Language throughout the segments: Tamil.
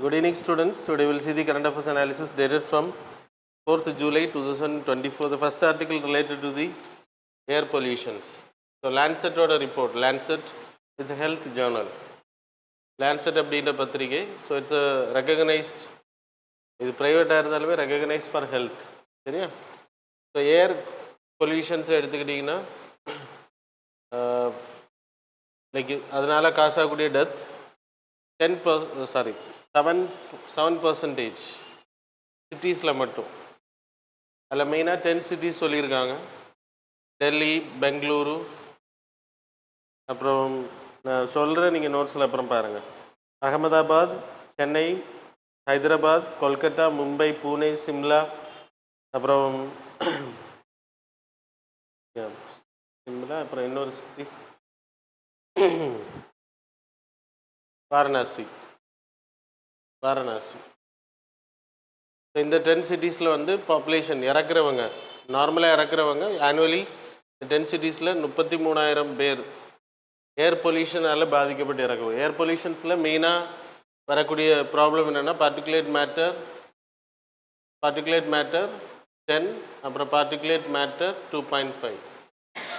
Good evening, students. Today we will see the current affairs analysis dated from 4th July 2024. The first article related to the air pollutions. So Lancet or a report. Lancet is a health journal. Lancet அப்படின்ற பத்திரிகை. So it's a recognized, இது ப்ரைவேட்டாக இருந்தாலுமே recognized for health. சரியா? ஸோ ஏர் பொல்யூஷன்ஸை எடுத்துக்கிட்டிங்கன்னா லைக் அதனால் காசாகக்கூடிய டெத் 7% சிட்டிஸில் மட்டும். அதில் மெயினாக 10 சிட்டிஸ் சொல்லியிருக்காங்க. டெல்லி, பெங்களூரு, அப்புறம் நான் சொல்கிறேன், நீங்கள் நோட்ஸில் அப்புறம் பாருங்கள். அகமதாபாத், சென்னை, ஹைதராபாத், கொல்கத்தா, மும்பை, பூனே, சிம்லா, அப்புறம் சிம்லா, அப்புறம் இன்னொரு சிட்டி வாரணாசி. இந்த 10 சிட்டிஸில் வந்து பாப்புலேஷன் இறக்குறவங்க, நார்மலாக இறக்குறவங்க ஆனுவலி 10 சிட்டிஸில் 33,000 பேர் ஏர் பொல்யூஷனால் பாதிக்கப்பட்டு இறக்குவோம். ஏர் பொல்யூஷன்ஸில் மெயினாக வரக்கூடிய ப்ராப்ளம் என்னென்னா பார்ட்டிகுலேட் மேட்டர் 10, அப்புறம் பார்ட்டிகுலேட் மேட்டர் 2.5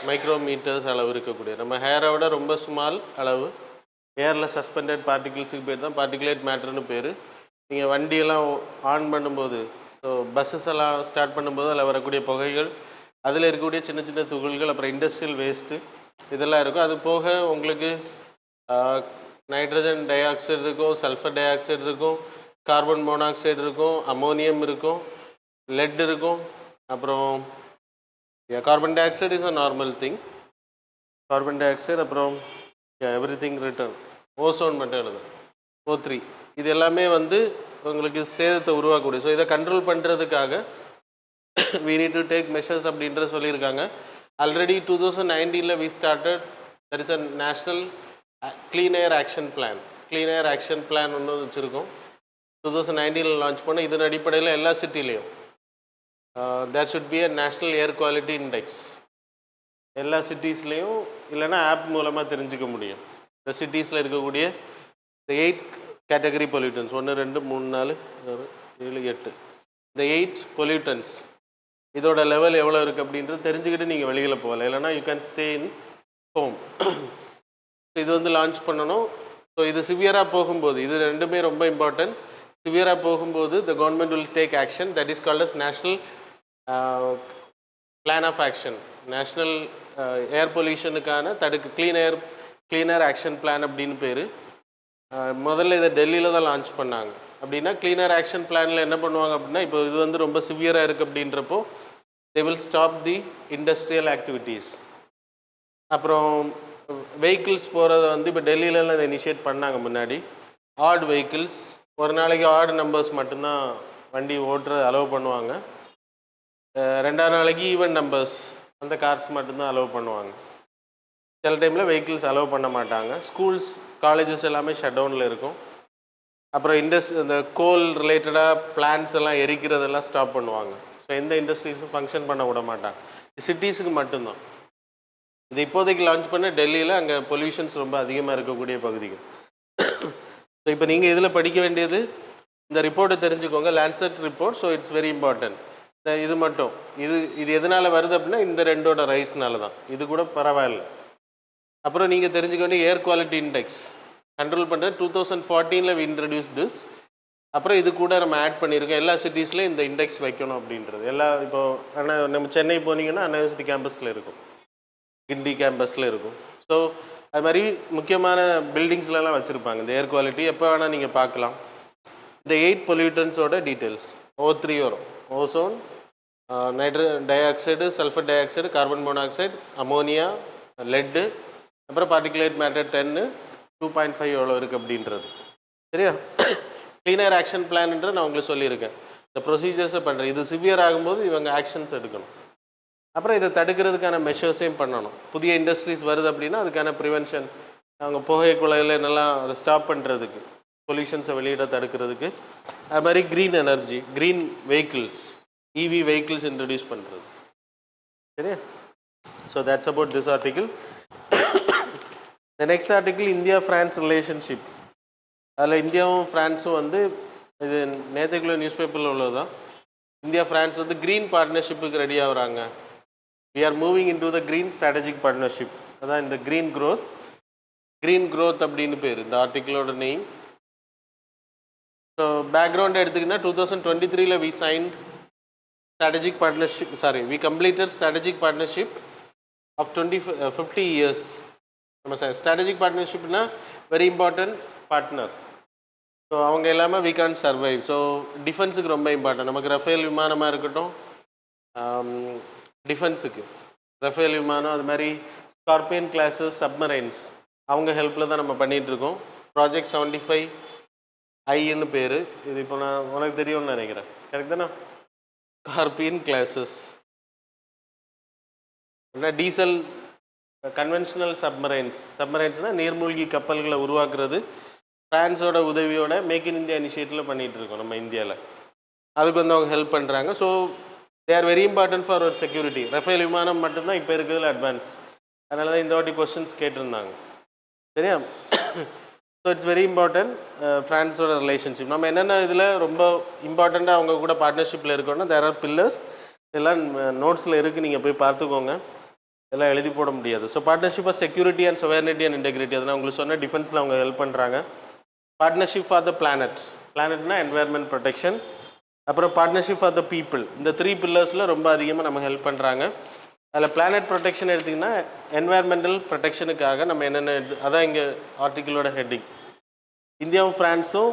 மைக்ரோமீட்டர்ஸ் அளவு இருக்கக்கூடிய, நம்ம ஹேரை விட ரொம்ப ஸ்மால் அளவு ஏரில் சஸ்பெண்டட் பார்ட்டிகிள்ஸுக்கு பேர் தான் பார்ட்டிகுலேட் மேட்டர்னு பேர். நீங்கள் வண்டியெல்லாம் ஆன் பண்ணும்போது, ஸோ பஸ்ஸஸ் எல்லாம் ஸ்டார்ட் பண்ணும்போது அதில் வரக்கூடிய புகைகள், அதில் இருக்கக்கூடிய சின்ன சின்ன துகள்கள், அப்புறம் இண்டஸ்ட்ரியல் வேஸ்ட்டு இதெல்லாம் இருக்கும். அது போக உங்களுக்கு நைட்ரஜன் டை ஆக்சைடு இருக்கும், சல்ஃபர் டை ஆக்சைடு இருக்கும், கார்பன் மோனாக்சைடு இருக்கும், அமோனியம் இருக்கும், லெட் இருக்கும், அப்புறம் carbon di oxide is a normal thing. Carbon di oxide, அப்புறம் எவ்ரி திங் ரிட்டர்ன், ஓசோன் மட்டும் எழுதும், O3. இது எல்லாமே வந்து உங்களுக்கு சேதத்தை உருவாக்கக்கூடிய. ஸோ இதை கண்ட்ரோல் பண்ணுறதுக்காக we need to take measures அப்படின்ற சொல்லியிருக்காங்க. Already 2019 we started, there is a national clean air action plan. clean air action plan ஒன்று வச்சுருக்கோம். 2019 லான்ச் பண்ண. இதன் அடிப்படையில் எல்லா சிட்டிலையும் there should be a national air quality index. எல்லா சிட்டிஸ்லேயும், இல்லைன்னா ஆப் மூலமாக தெரிஞ்சுக்க முடியும். இந்த சிட்டிஸில் இருக்கக்கூடிய இந்த 8 கேட்டகரி பொல்யூட்டன்ஸ், 1, 2, 3, 4, 7, 8, இந்த 8 பொல்யூட்டன்ஸ் இதோட லெவல் எவ்வளோ இருக்குது அப்படின்றது தெரிஞ்சுக்கிட்டு நீங்கள் வெளியில் போகலாம். இல்லைனா you can stay in home. இது வந்து லான்ச் பண்ணணும். ஸோ இது சிவியராக போகும்போது, இது ரெண்டுமே ரொம்ப இம்பார்ட்டன்ட். சிவியராக போகும்போது the government will take action, that is called as national plan of action. National air பொல்யூஷனுக்கான க்ளீன் ஏர் ஆக்ஷன் பிளான் அப்படின்னு பேர். முதல்ல இதை டெல்லியில் தான் லான்ச் பண்ணாங்க. அப்படின்னா க்ளீன் ஏர் ஆக்ஷன் பிளானில் என்ன பண்ணுவாங்க அப்படின்னா, இப்போ இது வந்து ரொம்ப சிவியராக இருக்குது அப்படின்றப்போ they will stop the industrial activities. அப்புறம் வெஹிக்கிள்ஸ் போகிறத வந்து இப்போ டெல்லியிலலாம் இதை இனிஷியேட் பண்ணாங்க முன்னாடி. ஆட் வெஹிக்கிள்ஸ், ஒரு நாளைக்கு ஆட் நம்பர்ஸ் மட்டும்தான் வண்டி ஓட்டுறது அலோவ் பண்ணுவாங்க. 2ஆவது நாளைக்கு ஈவன் நம்பர்ஸ், அந்த கார்ஸ் மட்டும்தான் அலோவ் பண்ணுவாங்க. சில டைமில் வெஹிக்கிள்ஸ் அலோவ் பண்ண மாட்டாங்க. ஸ்கூல்ஸ், காலேஜஸ் எல்லாமே ஷட் டவுனில் இருக்கும். அப்புறம் இந்த கோல் ரிலேட்டடாக பிளான்ஸ் எல்லாம் எரிக்கிறதெல்லாம் ஸ்டாப் பண்ணுவாங்க. ஸோ எந்த இண்டஸ்ட்ரீஸும் ஃபங்க்ஷன் பண்ண விட மாட்டாங்க. சிட்டிஸுக்கு மட்டும்தான் இது இப்போதைக்கு லான்ச் பண்ண. டெல்லியில் அங்கே பொல்யூஷன்ஸ் ரொம்ப அதிகமாக இருக்கக்கூடிய பகுதிகள். ஸோ இப்போ நீங்கள் இதில் படிக்க வேண்டியது இந்த ரிப்போர்ட்டை தெரிஞ்சுக்கோங்க, Lancet report. So it's very important. இது மட்டும், இது எதனால் வருது அப்படின்னா இந்த ரெண்டோட ரைஸ்னால தான். இது கூட பரவாயில்ல. அப்புறம் நீங்கள் தெரிஞ்சுக்க வேண்டிய ஏர் குவாலிட்டி இண்டெக்ஸ் கண்ட்ரோல் பண்ணுற 2014 we introduced this. அப்புறம் இது கூட நம்ம ஆட் பண்ணியிருக்கோம். எல்லா சிட்டிஸ்லையும் இந்த இண்டெக்ஸ் வைக்கணும் அப்படின்றது. இப்போ நம்ம சென்னை போனீங்கன்னா அண்ணா யூனிவர்சிட்டி கேம்பஸில் இருக்கும், கிண்டி கேம்பஸில் இருக்கும். ஸோ அது மாதிரி முக்கியமான பில்டிங்ஸ்லாம் வச்சுருப்பாங்க இந்த ஏர் குவாலிட்டி. எப்போ வேணால் நீங்கள் பார்க்கலாம். இந்த 8 பொல்யூட்டன்ஸோட டீட்டெயில்ஸ் O3 வரும். Ozone, nitrogen di oxide, sulphur di oxide, carbon monoxide, ammonia, laddu, அப்புறம் பார்ட்டிகுலேட் மேட்டர் 10, 2.5 எவ்வளோ இருக்குது அப்படின்றது. சரியா? க்ளீன் ஏர் ஆக்ஷன் பிளான்ன்றது நான் உங்களுக்கு சொல்லியிருக்கேன். இந்த ப்ரொசீஜர்ஸை பண்ணுறேன். இது சிவியர் ஆகும்போது இவங்க ஆக்ஷன்ஸ் எடுக்கணும். அப்புறம் இதை தடுக்கிறதுக்கான மெஷர்ஸையும் பண்ணணும். புதிய இண்டஸ்ட்ரீஸ் வருது அப்படின்னா அதுக்கான ப்ரிவென்ஷன், அவங்க புகை குழாயில் என்னெல்லாம் அதை ஸ்டாப் பண்ணுறதுக்கு, பொல்யூஷன்ஸை வெளியிட தடுக்கிறதுக்கு. அது மாதிரி green energy, green vehicles, EV vehicles introduce பண்ணுறது. சரியா? So that's about this article. The next article, India-France relationship. அதில் இந்தியாவும் ஃப்ரான்ஸும் வந்து இது நேற்றுக்குள்ள நியூஸ் பேப்பரில் உள்ளது தான். இந்தியா ஃப்ரான்ஸ் வந்து க்ரீன் பார்ட்னர்ஷிப்புக்கு ரெடி ஆகுறாங்க. We are moving into the green strategic partnership. அதான் இந்த க்ரீன் க்ரோத் அப்படின்னு பேர் இந்த ஆர்டிக்கிளோட நேம். ஸோ பேக்ரவுண்ட் எடுத்துக்கினா 2023 we signed strategic partnership, we completed strategic partnership of 50 years. நம்ம strategic partnershipனா very important partner. So அவங்க இல்லாமல் we can't survive. ஸோ டிஃபென்ஸுக்கு ரொம்ப இம்பார்ட்டன்ட். நமக்கு ரஃபேல் விமானமாக இருக்கட்டும், டிஃபென்ஸுக்கு ரஃபேல் விமானம், அது மாதிரி ஸ்கார்பியன் கிளாஸஸ் சப்மரைன்ஸ் அவங்க ஹெல்ப்பில் தான் நம்ம பண்ணிகிட்ருக்கோம். ப்ராஜெக்ட் 75 ஐன்னு பேர். இது இப்போ நான் உனக்கு தெரியும்னு நினைக்கிறேன், கரெக்ட் தானே? ஸ்கார்பியன் கிளாஸஸ் டீசல் கன்வென்ஷனல் சப்மரைன்ஸ்னால் நீர்மூழ்கி கப்பல்களை உருவாக்குறது. ஃப்ரான்ஸோட உதவியோட மேக் இன் இந்தியா இனிஷியேட்டிவில் பண்ணிகிட்ருக்கோம் நம்ம இந்தியாவில். அதுக்கு வந்து அவங்க ஹெல்ப் பண்ணுறாங்க. So they are very important for our security. Rafale விமானம் மட்டும்தான் இப்போ இருக்கிறதுல அட்வான்ஸ்ட். அதனால தான் இந்த வாட்டி கொஸ்டின்ஸ் கேட்டிருந்தாங்க, சரியா? ஸோ இட்ஸ் வெரி இம்பார்ட்டன்ட் ஃப்ரான்ஸோட ரிலேஷன்ஷிப். நம்ம என்னென்ன இதில் ரொம்ப இம்பார்ட்டண்ட்டாக அவங்க கூட பார்ட்னர்ஷிப்பில் இருக்கோன்னா தேர் ஆர் பில்லர்ஸ். இதெல்லாம் நோட்ஸில் இருக்குது, நீங்கள் போய் பார்த்துக்கோங்க. இதெல்லாம் எழுதி போட முடியாது. So partnership of security and sovereignty and integrity, அதனால் உங்களுக்கு சொன்ன டிஃபென்ஸில் அவங்க ஹெல்ப் பண்ணுறாங்க. பார்ட்னர்ஷிப் ஃபார் த பிளானட்னா என்வாயர்மெண்ட் ப்ரொடெக்ஷன். அப்புறம் பார்ட்னர்ஷிப் ஃபார் த பீப்புள். இந்த 3 பில்லர்ஸில் ரொம்ப அதிகமாக நம்ம ஹெல்ப் பண்ணுறாங்க. அதில் பிளானட் ப்ரொடெக்ஷன் எடுத்திங்கன்னா என்வாயர்மெண்டல் ப்ரொடெக்ஷனுக்காக நம்ம என்னென்ன அதான் இங்கே ஆர்டிக்கிளோட ஹெட்டிங். இந்தியாவும் ஃப்ரான்ஸும்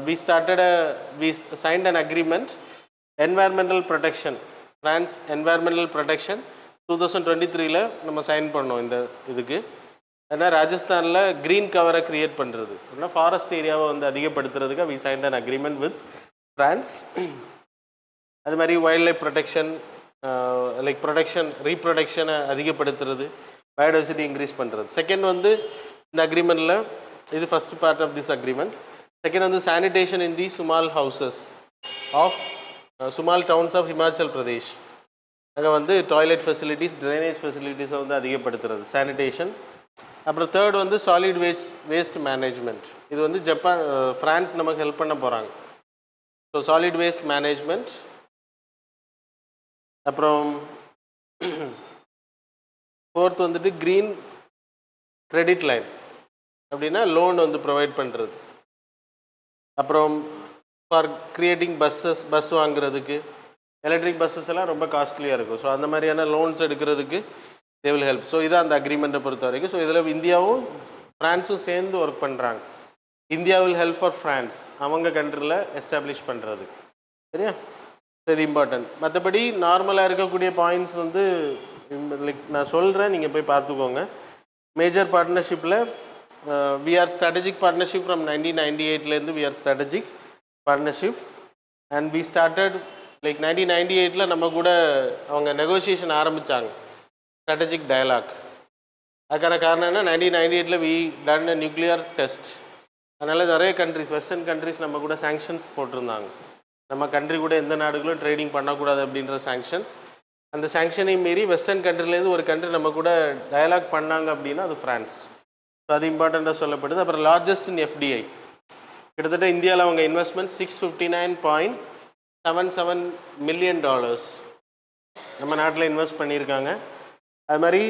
we signed an agreement environmental protection. France environmental protection 2023 நம்ம சைன் பண்ணோம். இந்த இதுக்கு ஏன்னா ராஜஸ்தானில் க்ரீன் கவரை க்ரியேட் பண்ணுறது, அப்படின்னா ஃபாரஸ்ட் ஏரியாவை வந்து அதிகப்படுத்துறதுக்கு we signed an agreement with France. அது மாதிரி வைல்ட் லைஃப் ப்ரொடெக்ஷன், லைக் ரீப்ரொடக்ஷனை அதிகப்படுத்துறது, பயோடைவர்சிட்டி இன்க்ரீஸ் பண்ணுறது. செகண்ட் வந்து இந்த அக்ரிமெண்ட்டில் இது first part of this agreement. Second வந்து sanitation in the small houses of small towns of Himachal Pradesh. அங்கே வந்து டாய்லெட் ஃபெசிலிட்டிஸ், ட்ரைனேஜ் ஃபெசிலிட்டிஸை வந்து அதிகப்படுத்துறது, சானிடேஷன். அப்புறம் தேர்ட் வந்து சாலிட் வேஸ்ட் மேனேஜ்மெண்ட். இது வந்து ஃப்ரான்ஸ் நமக்கு ஹெல்ப் பண்ண போகிறாங்க. So solid waste management. அப்புறம் ஃபோர்த் வந்துட்டு க்ரீன் கிரெடிட் லைன், அப்படின்னா லோன் வந்து ப்ரொவைட் பண்ணுறது. அப்புறம் ஃபார் கிரியேட்டிங் பஸ் வாங்குறதுக்கு, எலக்ட்ரிக் பஸ்ஸஸ் எல்லாம் ரொம்ப காஸ்ட்லியாக இருக்கும். ஸோ அந்த மாதிரியான லோன்ஸ் எடுக்கிறதுக்கு தே வில் ஹெல்ப். ஸோ இதான் அந்த அக்ரிமெண்ட்டை பொறுத்த வரைக்கும். ஸோ இதில் இந்தியாவும் ஃப்ரான்ஸும் சேர்ந்து ஒர்க் பண்ணுறாங்க. India will help for France அவங்க கண்ட்ரியில் எஸ்டாப்ளிஷ் பண்ணுறதுக்கு, சரியா? இது இம்பார்ட்டன்ட். மற்றபடி நார்மலாக இருக்கக்கூடிய பாயிண்ட்ஸ் வந்து லைக் நான் சொல்கிறேன், நீங்கள் போய் பார்த்துக்கோங்க. மேஜர் பார்ட்னர்ஷிப்பில் we are strategic partnership from 1998லேருந்து we are strategic partnership. And we started like 1998 நம்ம கூட அவங்க நெகோசியேஷன் ஆரம்பித்தாங்க, ஸ்ட்ராட்டஜிக் டயலாக். அதுக்கான காரணம் என்ன, 1998 we done a nuclear test. அதனால் நிறைய கண்ட்ரிஸ், வெஸ்டர்ன் கண்ட்ரிஸ் நம்ம கூட சாங்ஷன்ஸ் போட்டிருந்தாங்க. நம்ம கண்ட்ரி கூட எந்த நாடுகளும் ட்ரேடிங் பண்ணக்கூடாது அப்படின்ற சாங்ஷன்ஸ். அந்த சாங்ஷனை மீறி வெஸ்டர்ன் கண்ட்ரிலேருந்து ஒரு கண்ட்ரி நம்ம கூட டயலாக் பண்ணாங்க அப்படின்னா அது ஃப்ரான்ஸ். ஸோ அது இம்பார்ட்டண்ட்டாக சொல்லப்படுது. அப்புறம் லார்ஜஸ்ட் இன் எஃப்டிஐ, கிட்டத்தட்ட இந்தியாவில் அவங்க இன்வெஸ்ட்மெண்ட் $659.77 million நம்ம நாட்டில் இன்வெஸ்ட் பண்ணியிருக்காங்க. அது மாதிரி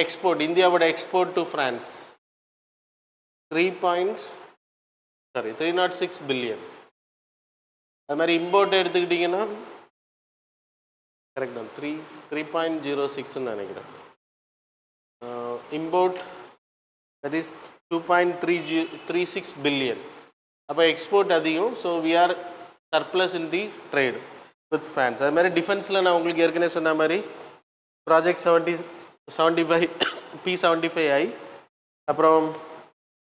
எக்ஸ்போர்ட், இந்தியாவோட எக்ஸ்போர்ட் டு ஃப்ரான்ஸ் 306 பில்லியன். அது மாதிரி இம்போர்ட் எடுத்துக்கிட்டிங்கன்னா கரெக்ட் தான் 3.06ன்னு நினைக்கிறேன். Import that is 2.36 billion. அப்போ எக்ஸ்போர்ட் அதிகம். So we are surplus in the trade with France. அது மாதிரி டிஃபென்ஸில் நான் உங்களுக்கு ஏற்கனவே சொன்ன மாதிரி ப்ராஜெக்ட் 75 P75I, அப்புறம்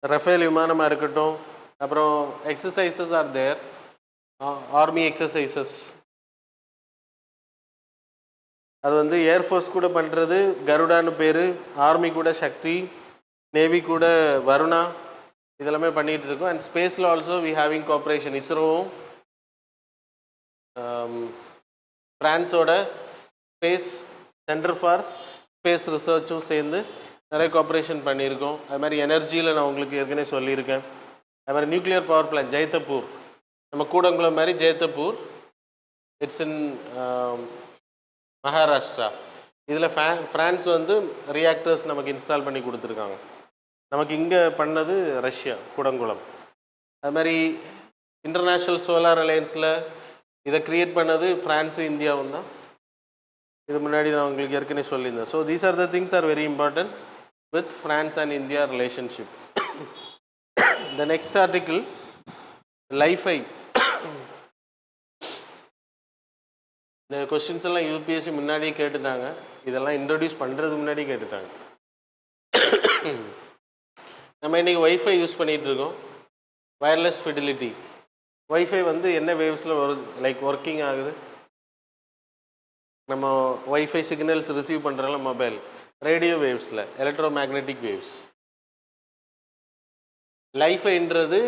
ரஃபேல் விமானமாக இருக்கட்டும், அப்புறம் exercises are there, army exercises. அது வந்து ஏர்ஃபோர்ஸ் கூட பண்ணுறது கருடான்னு பேர், ஆர்மி கூட சக்தி, நேவி கூட வருணா, இதெல்லாமே பண்ணிகிட்டு இருக்கோம். அண்ட் ஸ்பேஸில் ஆல்சோ வி ஹேவிங் கோஆப்ரேஷன். இஸ்ரோவும் ஃப்ரான்ஸோட ஸ்பேஸ் சென்டர் ஃபார் ஸ்பேஸ் ரிசர்ச்சும் சேர்ந்து நிறைய கோஆப்ரேஷன் பண்ணியிருக்கோம். அது மாதிரி எனர்ஜியில் நான் உங்களுக்கு ஏற்கனவே சொல்லியிருக்கேன். அது மாதிரி நியூக்ளியர் பவர் பிளான்ட் ஜெயத்தப்பூர், நம்ம கூடங்குளம் மாதிரி ஜெயத்தப்பூர், இட்ஸ் இன் மகாராஷ்டிரா. இதில் ஃப்ரான்ஸ் வந்து ரியாக்டர்ஸ் நமக்கு இன்ஸ்டால் பண்ணி கொடுத்துருக்காங்க. நமக்கு இங்கே பண்ணது ரஷ்யா, கூடங்குளம். அது மாதிரி இன்டர்நேஷ்னல் சோலார் அலையன்ஸில் இதை க்ரியேட் பண்ணது ஃப்ரான்ஸு இந்தியாவும் தான். இது முன்னாடி நான் உங்களுக்கு ஏற்கனவே சொல்லியிருந்தேன். So these are the things are very important with France and India relationship. The next article லைஃபை. இந்த கொஸ்டின்ஸ் எல்லாம் யூபிஎஸ்சி முன்னாடியே கேட்டுட்டாங்க. இதெல்லாம் இன்ட்ரடியூஸ் பண்ணுறதுக்கு முன்னாடி கேட்டுட்டாங்க. நம்ம இன்றைக்கி ஒய்ஃபை யூஸ் பண்ணிகிட்டு இருக்கோம். Wireless fidelity. ஒய்ஃபை வந்து என்ன வேவ்ஸில் லைக் ஒர்க்கிங் ஆகுது? நம்ம ஒய்ஃபை சிக்னல்ஸ் ரிசீவ் பண்ணுறோம்ல மொபைல், ரேடியோ வேவ்ஸில், எலக்ட்ரோ மேக்னெட்டிக் வேவ்ஸ். லைஃபைன்றது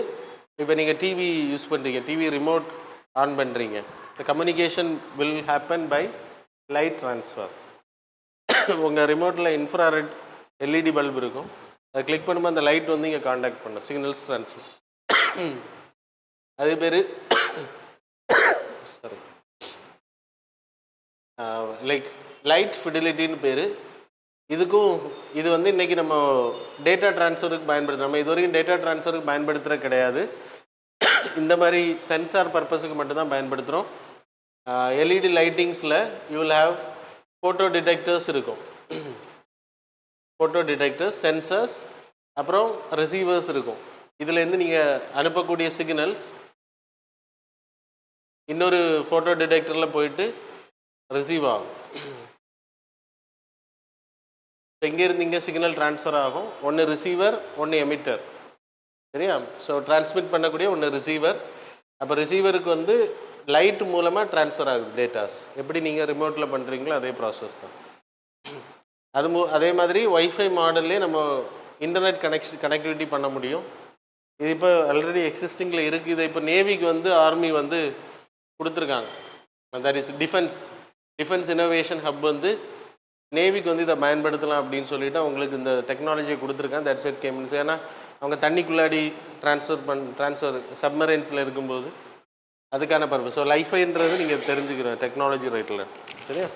இப்போ நீங்கள் டிவி யூஸ் பண்ணுறீங்க, டிவி ரிமோட் ஆன் பண்ணுறீங்க. The communication will happen by light transfer. உங்கள் ரிமோட்டில் இன்ஃப்ராரெட் எல்இடி பல்ப் இருக்கும். அதை கிளிக் பண்ணும்போது அந்த லைட் வந்து இங்கே காண்டாக்ட் பண்ணும், சிக்னல்ஸ் ட்ரான்ஸ்ஃபர். அது பேர் சாரி லைக் லைட் ஃபிடிலிட்டின்னு பேர். இதுக்கும் இது வந்து இன்றைக்கி நம்ம டேட்டா ட்ரான்ஸ்ஃபருக்கு பயன்படுத்துகிறோம். நம்ம இது வரைக்கும் டேட்டா ட்ரான்ஸ்ஃபருக்கு பயன்படுத்துகிற கிடையாது. இந்த மாதிரி சென்சார் பர்பஸுக்கு மட்டும்தான் பயன்படுத்துகிறோம். எல்இடி லைட்டிங்ஸில் you will have photo detectors இருக்கும். ஃபோட்டோ டிடெக்டர்ஸ், சென்சர்ஸ், அப்புறம் ரிசீவர்ஸ் இருக்கும். இதுலேருந்து நீங்கள் அனுப்பக்கூடிய சிக்னல்ஸ் இன்னொரு ஃபோட்டோ டிடெக்டரில் போயிட்டு ரிசீவ் ஆகும். இப்போ இங்கேருந்து இங்கே சிக்னல் ட்ரான்ஸ்ஃபர் ஆகும். ஒன்று ரிசீவர், ஒன்று எமிட்டர். சரியா? ஸோ டிரான்ஸ்மிட் பண்ணக்கூடிய ஒன்று ரிசீவர். அப்போ ரிசீவருக்கு வந்து லைட் மூலமாக ட்ரான்ஸ்ஃபர் ஆகுது டேட்டாஸ். எப்படி நீங்கள் ரிமோட்டில் பண்ணுறீங்களோ அதே ப்ராசஸ் தான். அதே மாதிரி ஒய்ஃபை மாடல்லே நம்ம இன்டர்நெட் கனெக்டிவிட்டி பண்ண முடியும். இது இப்போ ஆல்ரெடி எக்ஸிஸ்டிங்கில் இருக்குது. இதை இப்போ நேவிக்கு வந்து ஆர்மி வந்து கொடுத்துருக்காங்க. That is defence innovation hub வந்து நேவிக்கு வந்து இதை பயன்படுத்தலாம் அப்படின்னு சொல்லிட்டு அவங்களுக்கு இந்த டெக்னாலஜியை கொடுத்துருக்காங்க. That's it games. ஏன்னா அவங்க தண்ணிக்குள்ளாடி ட்ரான்ஸ்ஃபர் சப்மரைன்ஸில் இருக்கும்போது அதுக்கான பர்பஸ். ஸோ லைஃபைன்றது நீங்கள் தெரிஞ்சுக்கிறேன் டெக்னாலஜி ரைட்டில். சரியா?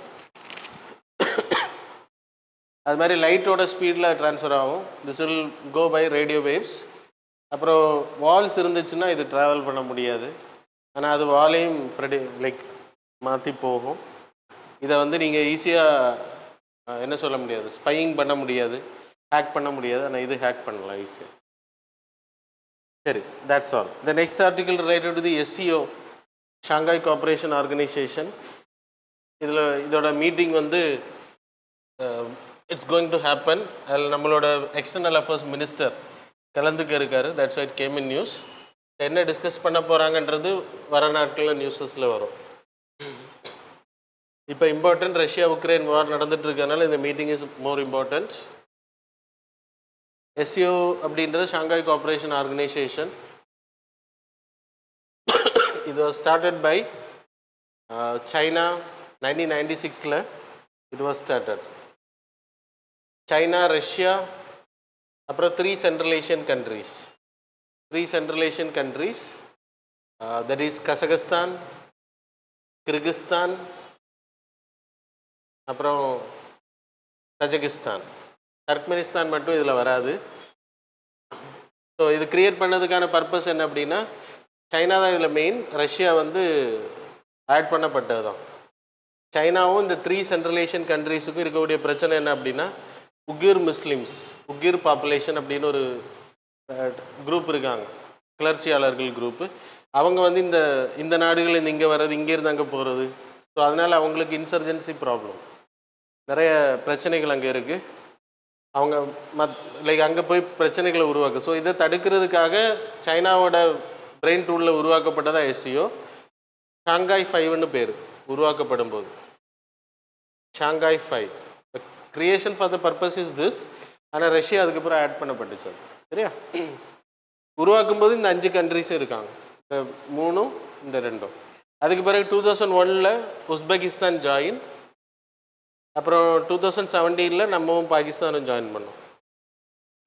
அது மாதிரி லைட்டோட ஸ்பீடில் ட்ரான்ஸ்ஃபர் ஆகும். This will go by radio waves. அப்புறம் வால்ஸ் இருந்துச்சுன்னா இது ட்ராவல் பண்ண முடியாது. ஆனால் அது வாலையும் லைக் மாற்றி போகும். இதை வந்து நீங்கள் ஈஸியாக என்ன சொல்ல முடியாது, ஸ்பையிங் பண்ண முடியாது, ஹேக் பண்ண முடியாது. ஆனால் இது ஹேக் பண்ணலாம் ஈஸியாக. சரி, that's all. The next article related to the SCO, Shanghai cooperation organisation. இதோட மீட்டிங் வந்து இட்ஸ் கோயிங் டு ஹேப்பன். அதில் நம்மளோட எக்ஸ்டர்னல் அஃபேர்ஸ் மினிஸ்டர் கலந்துக்க இருக்காரு. That's why it came in news. என்ன டிஸ்கஸ் பண்ண போகிறாங்கன்றது வர நாட்களில் நியூஸஸில் வரும். இப்போ இம்பார்ட்டன்ட், ரஷ்யா உக்ரைன் வார் நடந்துட்டு இருக்கனால இந்த meeting is more important. SCO அப்படின்றது ஷாங்காய் கோஆப்ரேஷன் ஆர்கனைசேஷன். இது was started by China. 1996 it was started. China, Russia, அப்புறம் 3 Central Asian countries. That is Kazakhstan, Kyrgyzstan, அப்புறம் தஜகிஸ்தான். டர்க்மெனிஸ்தான் மட்டும் இதில் வராது. ஸோ இது கிரியேட் பண்ணதுக்கான பர்பஸ் என்ன அப்படின்னா, சைனா தான் இதில் மெயின், ரஷ்யா வந்து ஆட் பண்ணப்பட்டது தான். சைனாவும் இந்த 3 Central Asian கண்ட்ரீஸுக்கும் இருக்கக்கூடிய பிரச்சனை என்ன அப்படின்னா, உகிர் முஸ்லிம்ஸ், உகிர் பாப்புலேஷன் அப்படின்னு ஒரு குரூப் இருக்காங்க, கிளர்ச்சியாளர்கள் குரூப்பு. அவங்க வந்து இந்த நாடுகள் இங்கே வர்றது, இங்கேருந்து அங்கே போகிறது. ஸோ அதனால் அவங்களுக்கு இன்சர்ஜென்சி ப்ராப்ளம், நிறைய பிரச்சனைகள் அங்கே இருக்குது. அவங்க லைக் அங்கே போய் பிரச்சனைகளை உருவாக்கு. ஸோ இதை தடுக்கிறதுக்காக சைனாவோட பிரெயின் டூலில் உருவாக்கப்பட்டதான் எஸ்சிஓ. ஷாங்காய் 5ன்னு பேர் உருவாக்கப்படும் போது. Shanghai 5 creation for the purpose is this. ஆனால் ரஷ்யா அதுக்கப்புறம் ஆட் பண்ணப்பட்டுச்சு. சரியா? உருவாக்கும் போது இந்த 5 கண்ட்ரிஸும் இருக்காங்க, இந்த 3ம் இந்த 2ம். அதுக்கு பிறகு 2001 உஸ்பெகிஸ்தான் ஜாயின். அப்புறம் 2017 நம்மவும் பாகிஸ்தானும் ஜாயின் பண்ணோம்.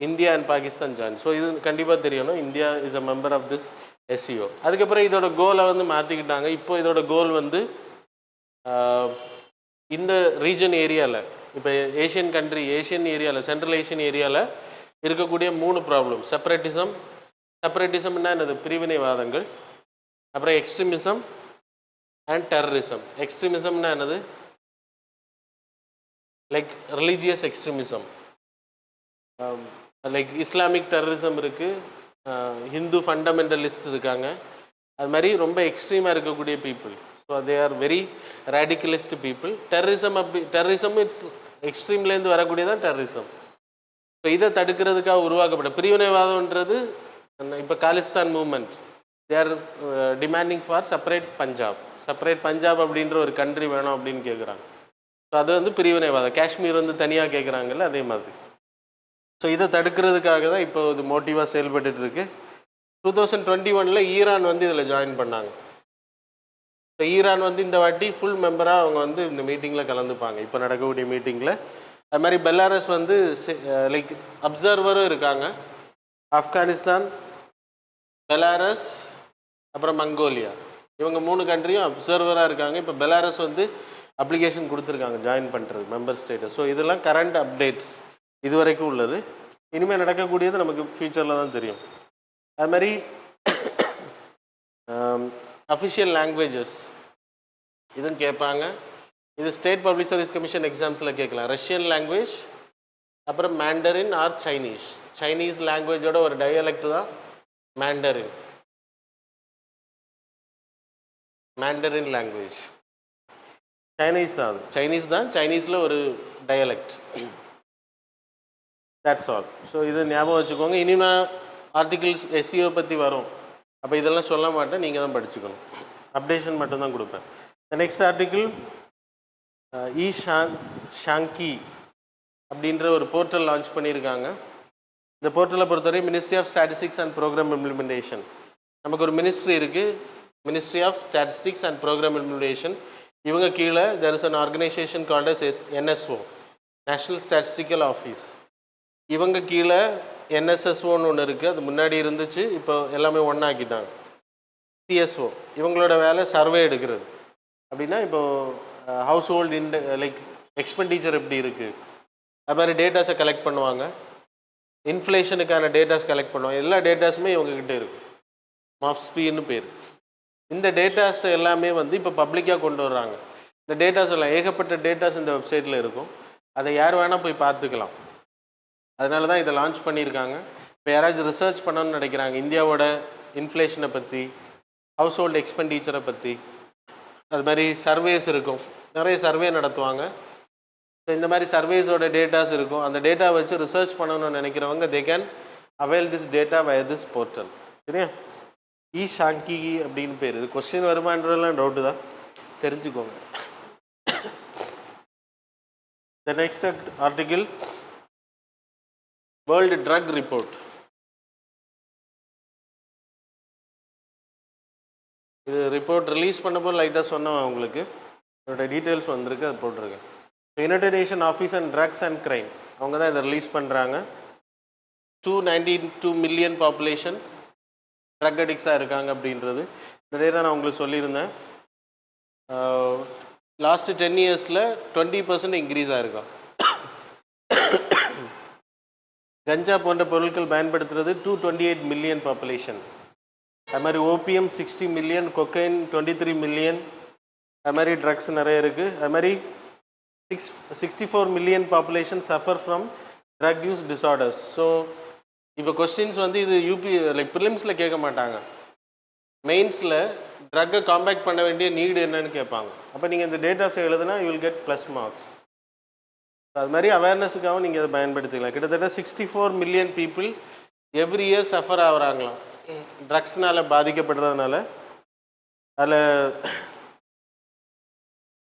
India and Pakistan join. So இது கண்டிப்பாக தெரியணும், India is a member of this SCO. அதுக்கப்புறம் இதோட கோலை வந்து மாற்றிக்கிட்டாங்க. இப்போ இதோட கோல் வந்து இந்த ரீஜன் ஏரியாவில், இப்போ ஏஷியன் கண்ட்ரி, ஏஷியன் ஏரியாவில், சென்ட்ரல் ஏஷியன் ஏரியாவில் இருக்கக்கூடிய 3 ப்ராப்ளம்: செப்பரேட்டிசம்னா என்னது, பிரிவினைவாதங்கள், அப்புறம் எக்ஸ்ட்ரீமிசம் அண்ட் டெரரிசம். எக்ஸ்ட்ரீமிசம்னா என்னது, like religious extremism, like Islamic terrorism இருக்குது, ஹிந்து ஃபண்டமெண்டலிஸ்ட் இருக்காங்க, அது மாதிரி ரொம்ப எக்ஸ்ட்ரீமாக இருக்கக்கூடிய people. So they are very radicalist people. Terrorism it's எக்ஸ்ட்ரீம்லேருந்து வரக்கூடியதான் டெரரிசம். இப்போ இதை தடுக்கிறதுக்காக உருவாக்கப்பட்ட பிரிவினைவாதம்ன்றது, இப்போ Khalistan movement, they are demanding for separate Punjab அப்படின்ற ஒரு கண்ட்ரி வேணும் அப்படின்னு கேட்குறாங்க. ஸோ அது வந்து பிரிவினைவாதம். காஷ்மீர் வந்து தனியாக கேட்குறாங்கல்ல, அதே மாதிரி. ஸோ இதை தடுக்கிறதுக்காக தான் இப்போ இது மோட்டிவாக செயல்பட்டு இருக்கு. 2021 ஈரான் வந்து இதில் ஜாயின் பண்ணாங்க. இப்போ ஈரான் வந்து இந்த வாட்டி ஃபுல் மெம்பராக அவங்க வந்து இந்த மீட்டிங்கில் கலந்துப்பாங்க, இப்போ நடக்கக்கூடிய மீட்டிங்கில். அது மாதிரி பெலாரஸ் வந்து லைக் அப்சர்வரும் இருக்காங்க. ஆப்கானிஸ்தான், பெலாரஸ், அப்புறம் மங்கோலியா, இவங்க 3 கண்ட்ரியும் அப்சர்வராக இருக்காங்க. இப்போ பெலாரஸ் வந்து அப்ளிகேஷன் கொடுத்துருக்காங்க ஜாயின் பண்ணுறது மெம்பர் ஸ்டேட்டஸ். ஸோ இதெல்லாம் கரண்ட் அப்டேட்ஸ் இது வரைக்கும் உள்ளது. இனிமேல் நடக்கக்கூடியது நமக்கு ஃபியூச்சரில் தான் தெரியும். அது மாதிரி அஃபிஷியல் லாங்குவேஜஸ் இதுவும் கேட்பாங்க. இது ஸ்டேட் பப்ளிக் சர்வீஸ் கமிஷன் எக்ஸாம்ஸில் கேட்கலாம். ரஷ்யன் லாங்குவேஜ், அப்புறம் மேண்டரின் ஆர் சைனீஸ் லாங்குவேஜோட ஒரு டயலெக்ட் தான் மேண்டரின் லாங்குவேஜ். சைனீஸில் ஒரு டயலெக்ட். That's all. ஸோ இது ஞாபகம் வச்சுக்கோங்க. இனிமே ஆர்டிகிள்ஸ் எஸ்சிஓ பற்றி வரும், அப்போ இதெல்லாம் சொல்ல மாட்டேன், நீங்கள் தான் படிச்சுக்கணும். அப்டேஷன் மட்டும்தான் கொடுப்பேன். நெக்ஸ்ட் ஆர்டிகிள் ஷாங்கி அப்படின்ற ஒரு போர்ட்டல் லான்ச் பண்ணியிருக்காங்க. இந்த போர்ட்டலை பொறுத்தவரை ministry of statistics and programme implementation, நமக்கு ஒரு மினிஸ்ட்ரி இருக்குது, ministry of statistics and programme implementation. இவங்க கீழே there is an organization called as NSO, national statistical office. இவங்க கீழே NSSOன்னு ஒன்று இருக்குது, அது முன்னாடி இருந்துச்சு, இப்போ எல்லாமே ஒன்றாக்கிட்டாங்க. CSO இவங்களோட வேலை சர்வே எடுக்கிறது. அப்படின்னா இப்போது ஹவுஸ் ஹோல்டு லைக் எக்ஸ்பெண்டிச்சர் எப்படி இருக்குது, அது மாதிரி டேட்டாஸை கலெக்ட் பண்ணுவாங்க. இன்ஃப்ளேஷனுக்கான டேட்டாஸ் கலெக்ட் பண்ணுவாங்க. எல்லா டேட்டாஸுமே இவங்ககிட்ட இருக்குது. மாஃப்ஸ்பின்னு பேர். இந்த டேட்டாஸ் எல்லாமே வந்து இப்போ பப்ளிக்காக கொண்டு வர்றாங்க. இந்த டேட்டாஸ் எல்லாம் ஏகப்பட்ட டேட்டாஸ் இந்த வெப்சைட்டில் இருக்கும், அதை யார் வேணால் போய் பார்த்துக்கலாம். அதனால தான் இதை லான்ச் பண்ணியிருக்காங்க. இப்போ யாராச்சும் ரிசர்ச் பண்ணணும்னு நினைக்கிறாங்க, இந்தியாவோட இன்ஃப்ளேஷனை பற்றி, ஹவுஸ் ஹோல்டு எக்ஸ்பெண்டிச்சரை பற்றி, அது மாதிரி சர்வேஸ் இருக்கும், நிறைய சர்வே நடத்துவாங்க. ஸோ இந்த மாதிரி சர்வேஸோட டேட்டாஸ் இருக்கும். அந்த டேட்டா வச்சு ரிசர்ச் பண்ணணும்னு நினைக்கிறவங்க they can avail this data via this portal. சரியா? ஷாங்கி அப்படின்னு பேர். இது கொஸ்டின் வருமானதெல்லாம் டவுட்டு தான், தெரிஞ்சுக்கோங்க. The next article world drug report. இது ரிப்போர்ட் ரிலீஸ் பண்ணப்போ லைட்டாக சொன்னேன் உங்களுக்கு, இதோட டீட்டெயில்ஸ் வந்திருக்கு, அது போட்டிருக்கேன். United Nation office and drugs and crime அவங்க தான் இதை ரிலீஸ் பண்ணுறாங்க. 292 மில்லியன் பாப்புலேஷன் ட்ரக் அடிக்ஸாக இருக்காங்க அப்படின்றது இந்த டேட்டா நான் உங்களுக்கு சொல்லியிருந்தேன். லாஸ்ட்டு 10 இயர்ஸில் 20% இன்க்ரீஸ் ஆகிருக்கான். கஞ்சா போன்ற பொருட்கள் பயன்படுத்துறது 228 மில்லியன் பாப்புலேஷன். அது மாதிரி ஓபிஎம் 60 மில்லியன், கொக்கைன் 23 மில்லியன், அது மாதிரி ட்ரக்ஸ் நிறைய இருக்குது. அது மாதிரி 64 million population suffer from drug use disorders. So இப்போ கொஸ்டின்ஸ் வந்து இது யூபி லைக் ப்ரிலிம்ஸில் கேட்க மாட்டாங்க, மெயின்ஸில் ட்ரக்கை காம்பேக்ட் பண்ண வேண்டிய நீடு என்னன்னு கேட்பாங்க. அப்போ நீங்கள் இந்த டேட்டாஸை எழுதுனா you will get plus marks. அது மாதிரி அவேர்னஸுக்காகவும் நீங்கள் அதை பயன்படுத்திக்கலாம். கிட்டத்தட்ட 64 million people every year suffer ஆகிறாங்களாம் ட்ரக்ஸ்னால் பாதிக்கப்படுறதுனால. அதில்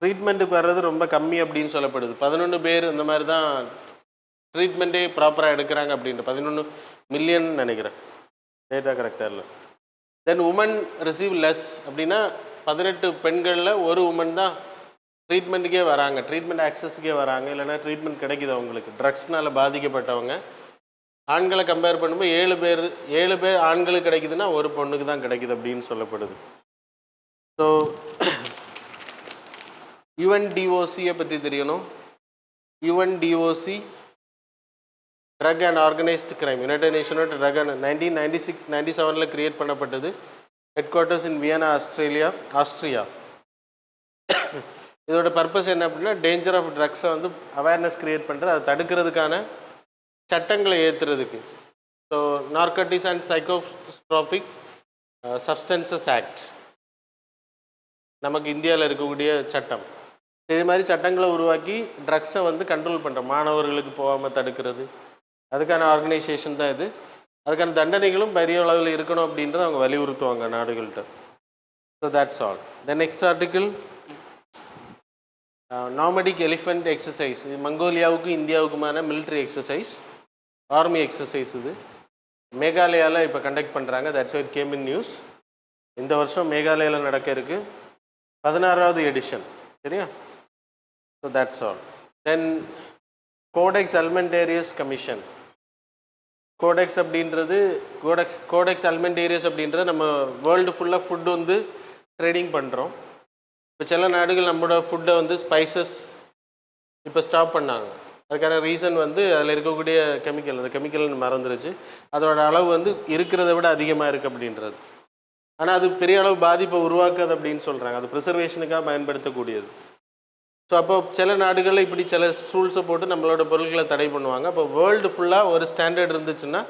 ட்ரீட்மெண்ட்டுக்கு வர்றது ரொம்ப கம்மி அப்படின்னு சொல்லப்படுது. 11 பேர் இந்த மாதிரி தான் ட்ரீட்மெண்ட்டே ப்ராப்பராக எடுக்கிறாங்க அப்படின்ட்டு. 11 மில்லியன் நினைக்கிறேன், டேட்டா கரெக்டாக இல்லை. தென் உமன் ரிசீவ் லெஸ் அப்படின்னா 18 பெண்களில் ஒரு உமன் தான் ட்ரீட்மெண்ட்டுக்கே வராங்க, ட்ரீட்மெண்ட் ஆக்சஸுக்கே வராங்க, இல்லைனா ட்ரீட்மெண்ட் கிடைக்குது அவங்களுக்கு ட்ரக்ஸ்னால் பாதிக்கப்பட்டவங்க. ஆண்களை கம்பேர் பண்ணும்போது 7 பேர் ஆண்களுக்கு கிடைக்குதுன்னா ஒரு பொண்ணுக்கு தான் கிடைக்குது அப்படின்னு சொல்லப்படுது. ஸோ யுஎன்டிஓசியை பற்றி தெரியணும். UNODC drug and organised crime, united நேஷனோட ட்ரக் அண்ட் 1996-97 கிரியேட் பண்ணப்பட்டது. Headquarters in Vienna, Austria. இதோட பர்பஸ் என்ன அப்படின்னா, டேஞ்சர் ஆஃப் ட்ரக்ஸை வந்து அவேர்னஸ் கிரியேட் பண்ணுறது, அதை தடுக்கிறதுக்கான சட்டங்களை ஏற்றுறதுக்கு. So narcotics and psychotropic substances act நமக்கு இந்தியாவில் இருக்கக்கூடிய சட்டம். இதே மாதிரி சட்டங்களை உருவாக்கி ட்ரக்ஸை வந்து கண்ட்ரோல் பண்ணுற, மாணவர்களுக்கு போகாமல் தடுக்கிறது, அதுக்கான ஆர்கனைசேஷன் தான் இது. அதுக்கான தண்டனைகளும் பெரிய அளவில் இருக்கணும் அப்படின்றத அவங்க வலியுறுத்துவாங்க நாடுகள்கிட்ட. So that's all. The next article, nomadic elephant exercise. இது மங்கோலியாவுக்கும் இந்தியாவுக்குமான மிலிட்ரி எக்ஸசைஸ், ஆர்மி எக்ஸசைஸ். இது மேகாலயாவில் இப்போ கண்டக்ட் பண்ணுறாங்க. That's why it came in news. இந்த வருஷம் மேகாலயாவில் நடக்க இருக்கு 16வது எடிஷன். சரியா? So that's all. Then codex alimentarius commission. Codex அப்படின்றது கோடெக்ஸ் அலிமெண்டேரியஸ் அப்படின்றது நம்ம வேர்ல்டு ஃபுல்லாக ஃபுட்டு வந்து ட்ரேடிங் பண்ணுறோம். இப்போ சில நாடுகள் நம்மளோட ஃபுட்டை வந்து ஸ்பைசஸ் இப்போ ஸ்டாப் பண்ணாங்க. அதுக்கான ரீசன் வந்து அதில் இருக்கக்கூடிய கெமிக்கல், அந்த கெமிக்கல்னு மறந்துருச்சு, அதோட அளவு வந்து இருக்கிறத விட அதிகமாக இருக்குது அப்படின்றது. ஆனால் அது பெரிய அளவு பாதிப்பை உருவாக்குது அப்படின்னு சொல்கிறாங்க. அது ப்ரிசர்வேஷனுக்காக பயன்படுத்தக்கூடியது. ஸோ அப்போ சில நாடுகளில் இப்படி சில ரூல்ஸை போட்டு நம்மளோட பொருட்களை தடை பண்ணுவாங்க. அப்போ வேர்ல்டு ஃபுல்லாக ஒரு ஸ்டாண்டர்ட் இருந்துச்சுன்னா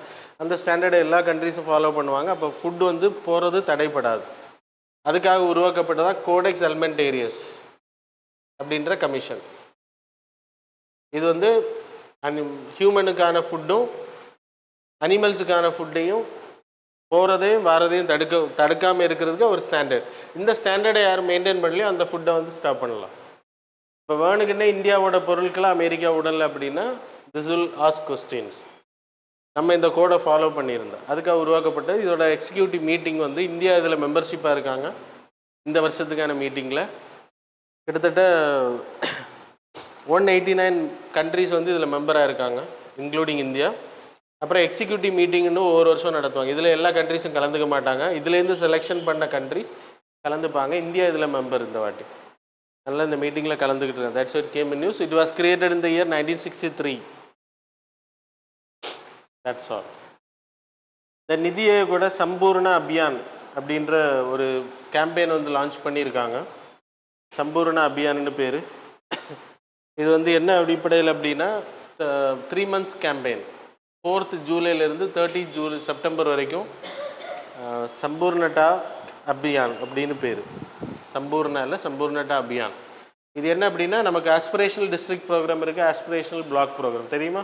அந்த ஸ்டாண்டர்டை எல்லா கண்ட்ரீஸும் ஃபாலோ பண்ணுவாங்க. அப்போ ஃபுட் வந்து போகிறது தடைப்படாது. அதுக்காக உருவாக்கப்பட்டதான் கோடெக்ஸ் அலிமெண்டேரியஸ் அப்படின்ற கமிஷன். இது வந்து ஹியூமனுக்கான ஃபுட்டும் அனிமல்ஸுக்கான ஃபுட்டையும் போகிறதையும் வரதையும் தடுக்காமல் இருக்கிறதுக்கு ஒரு ஸ்டாண்டர்ட். இந்த ஸ்டாண்டர்டை யாரும் மெயின்டைன் பண்ணலையோ அந்த ஃபுட்டை வந்து ஸ்டாப் பண்ணலாம். இப்போ வேணுக்குன்னே இந்தியாவோட பொருட்களை அமெரிக்கா விடலை அப்படின்னா திஸ் வில் ஆஸ்க் கொஸ்டின்ஸ். நம்ம இந்த கோடை ஃபாலோ பண்ணியிருந்தோம், அதுக்காக உருவாக்கப்பட்டது. இதோட எக்ஸிக்யூட்டிவ் மீட்டிங் வந்து இந்தியா இதில் மெம்பர்ஷிப்பாக இருக்காங்க. இந்த வருஷத்துக்கான மீட்டிங்கில் கிட்டத்தட்ட 189 கண்ட்ரிஸ் வந்து இதில் மெம்பராக இருக்காங்க, இன்க்ளூடிங் இந்தியா. அப்புறம் எக்ஸிக்யூட்டிவ் மீட்டிங்னு ஒவ்வொரு வருஷம் நடத்துவாங்க. இதில் எல்லா கண்ட்ரிஸும் கலந்துக்க மாட்டாங்க. இதுலேருந்து செலெக்ஷன் பண்ண கண்ட்ரிஸ் கலந்துப்பாங்க. இந்தியா இதில் மெம்பர் இந்த வாட்டி. அதனால் இந்த மீட்டிங்கில் கலந்துக்கிட்டு இருக்காங்க. That's what game in news. It was created in the year 1963. That's all. இந்த நிதி ஆயோகோட சம்பூர்ண அபியான் அப்படின்ற ஒரு கேம்பெயின் வந்து லான்ச் பண்ணியிருக்காங்க. சம்பூர்ண அபியான்னு பேர். இது வந்து என்ன அடிப்படையில் அப்படின்னா 3 months கேம்பெயின். 4th ஜூலைலேருந்து 30 செப்டம்பர் வரைக்கும் சம்பூர்ணட்டா அபியான் அப்படின்னு பேர். சம்பூர்ணா இல்லை, சம்பூர்ணட்டா அபியான். இது என்ன அப்படின்னா, நமக்கு ஆஸ்பிரேஷனல் டிஸ்ட்ரிக்ட் ப்ரோக்ராம் இருக்குது, ஆஸ்பிரேஷனல் பிளாக் ப்ரோக்ராம். தெரியுமா?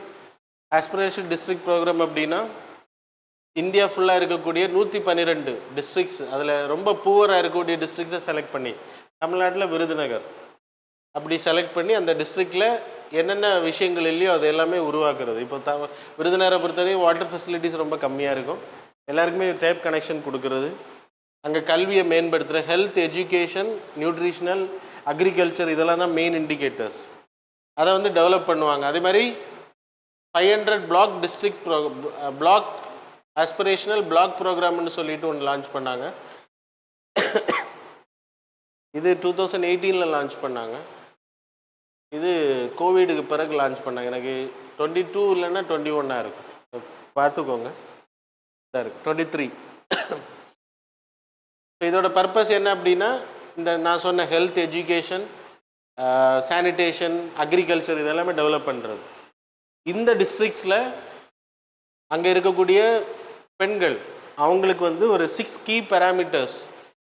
ஆஸ்பிரேஷனல் டிஸ்ட்ரிக்ட் ப்ரோக்ராம் அப்படின்னா இந்தியா ஃபுல்லாக இருக்கக்கூடிய 112 டிஸ்ட்ரிக்ஸ், அதில் ரொம்ப புவராக இருக்கக்கூடிய டிஸ்ட்ரிக்ஸை செலக்ட் பண்ணி, தமிழ்நாட்டில் விருதுநகர் அப்படி செலக்ட் பண்ணி அந்த டிஸ்ட்ரிக்டில் என்னென்ன விஷயங்கள் இல்லையோ அது எல்லாமே உருவாக்குறது. இப்போ விருதுநகரை பொறுத்தவரைக்கும் வாட்டர் ஃபெசிலிட்டிஸ் ரொம்ப கம்மியாக இருக்கும். எல்லாருக்குமே டேப் கனெக்ஷன் கொடுக்கறது, அங்கே கல்வியை மேம்படுத்துகிற ஹெல்த், எஜுகேஷன், நியூட்ரிஷனல், அக்ரிகல்ச்சர், இதெல்லாம் தான் மெயின் இண்டிகேட்டர்ஸ். அதை வந்து டெவலப் பண்ணுவாங்க. அதே மாதிரி 500 block district block aspirational block ப்ரோக்ராம்னு சொல்லிட்டு ஒன்று லான்ச் பண்ணாங்க. இது 2018 லான்ச் பண்ணாங்க. இது கோவிடுக்கு பிறகு லான்ச் பண்ணாங்க. எனக்கு 22 இல்லைன்னா 21 இருக்கும், பார்த்துக்கோங்க. இருக்கு 23. இதோட பர்பஸ் என்ன அப்படின்னா, இந்த நான் சொன்ன ஹெல்த், எஜுகேஷன், சானிடேஷன், அக்ரிகல்ச்சர் இதெல்லாமே டெவலப் பண்ணுறது. இந்த டிஸ்ட்ரிக்ஸில் அங்கே இருக்கக்கூடிய பெண்கள் அவங்களுக்கு வந்து ஒரு 6 key parameters,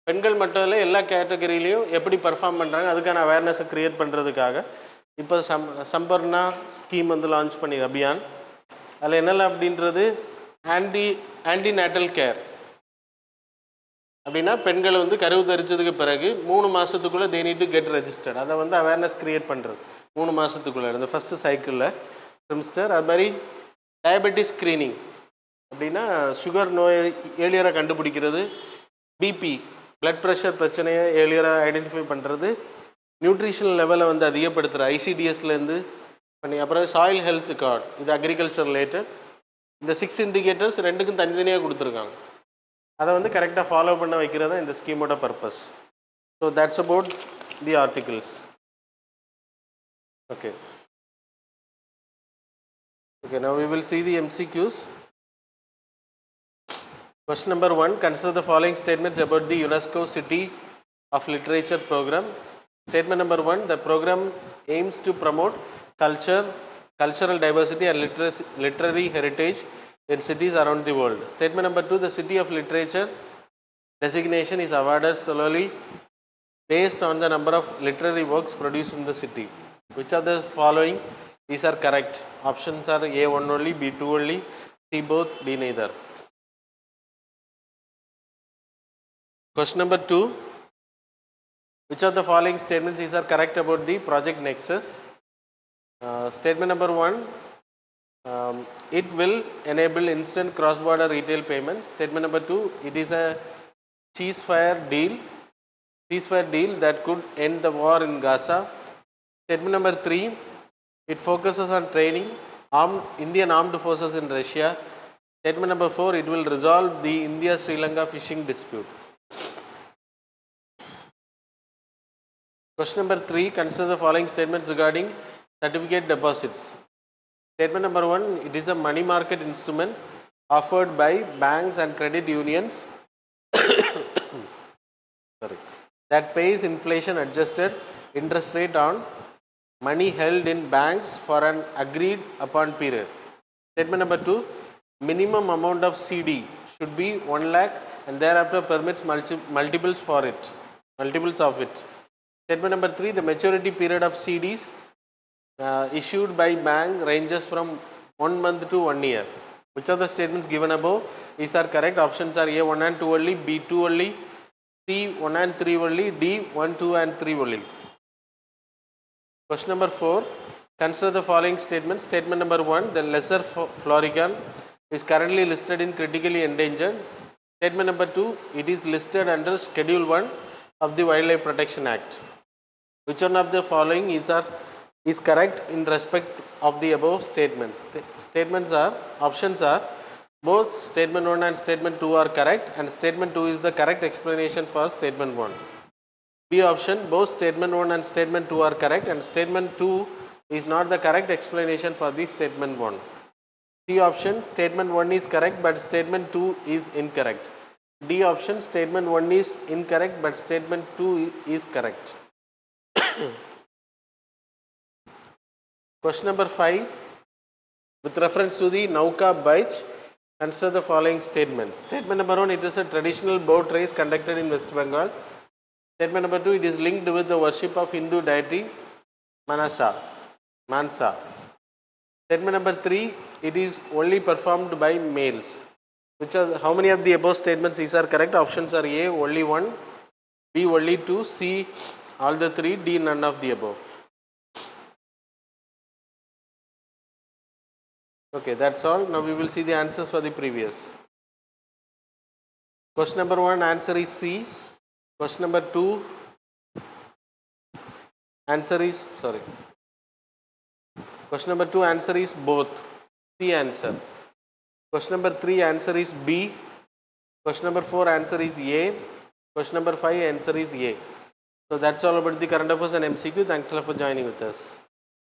பெண்கள் மட்டும் இல்லை எல்லா கேட்டகரியிலையும் எப்படி பர்ஃபார்ம் பண்ணுறாங்க அதுக்கான அவேர்னஸை க்ரியேட் பண்ணுறதுக்காக இப்போ சம்பர்ணா ஸ்கீம் வந்து லான்ச் பண்ணி அபியான். அதில் என்னெல்லாம் அப்படின்றது, ஆன்டி நேட்டல் கேர் அப்படின்னா பெண்களை வந்து கருவு தரிச்சதுக்கு பிறகு 3 மாதத்துக்குள்ளே they need to get registered. அதை வந்து அவேர்னஸ் க்ரியேட் பண்ணுறது 3 மாதத்துக்குள்ளே இந்த ஃபஸ்ட்டு சைக்கிளில் ட்ரிம்ஸ்டர். அது மாதிரி டயபெட்டிஸ் ஸ்க்ரீனிங் அப்படின்னா சுகர் நோயை ஏர்லியராக கண்டுபிடிக்கிறது, பிபி பிளட் ப்ரெஷர் பிரச்சனையை ஏர்லியராக ஐடென்டிஃபை பண்ணுறது, நியூட்ரிஷனல் லெவலை வந்து அதிகப்படுத்துகிற ஐசிடிஎஸ்லேருந்து பண்ணி, அப்புறம் சாயில் ஹெல்த் கார்டு, இது அக்ரிகல்ச்சர் ரிலேட்டட். இந்த 6 இண்டிகேட்டர்ஸ் ரெண்டுக்கும் தனித்தனியாக கொடுத்துருக்காங்க. அதை வந்து கரெக்டாக ஃபாலோ பண்ண வைக்கிறது தான் இந்த ஸ்கீமோட purpose. So that's about the articles. Okay. Okay, now we will see the MCQs. Question number 1, consider the following statements about the UNESCO City of Literature program. Statement number 1, the program aims to promote culture, cultural diversity and literary heritage in cities around the world. Statement number 2, the City of Literature designation is awarded solely based on the number of literary works produced in the city. Which of the following these are correct? Options are A1 only, B2 only, C both, D neither. Question number 2, which of the following statements these are correct about the project Nexus? Statement number 1, it will enable instant cross-border retail payments. Statement number 2, it is a ceasefire deal that could end the war in Gaza. Statement number 3, it focuses on training Indian armed forces in Russia. Statement number 4, it will resolve the India-Sri Lanka fishing dispute. Question number 3, consider the following statements regarding certificate deposits. Statement number 1, it is a money market instrument offered by banks and credit unions that pays inflation adjusted interest rate on money held in banks for an agreed upon period. Statement number 2, minimum amount of CD should be 1 lakh and thereafter permits multiples of it. Statement number 3, the maturity period of CDs issued by bank ranges from 1 month to 1 year. Which of the statements given above these are correct? Options are A 1 and 2 only, B 2 only, C 1 and 3 only, D 1, 2 and 3 only. Question number 4, consider the following statements. Statement number 1, the lesser florican is currently listed in critically endangered. Statement number 2, it is listed under Schedule 1 of the Wildlife Protection Act. Which one of the following is correct in respect of the above statements? Options are both statement 1 and statement 2 are correct and statement 2 is the correct explanation for statement 1. B option, both statement 1 and statement 2 are correct and statement 2 is not the correct explanation for the statement 1. C option, statement 1 is correct but statement 2 is incorrect. D option, statement 1 is incorrect but statement 2 is correct. Question number 5, with reference to the Nauka Beach, consider the following statements. Statement number 1, it is a traditional boat race conducted in West Bengal. Statement number 2, it is linked with the worship of Hindu deity Mansa. Statement number 3, it is only performed by males. How many of the above statements these are correct? Options are A only 1, B only 2, C all the 3, D none of the above. Okay, that's all. Now we will see the answers for the previous. Question number 1, answer is C. Question number 2, question number 2 answer is both, C answer. Question number 3 answer is B. Question number 4 answer is A. Question number 5 answer is A. So that's all about the current affairs and MCQ. Thanks a lot for joining with us.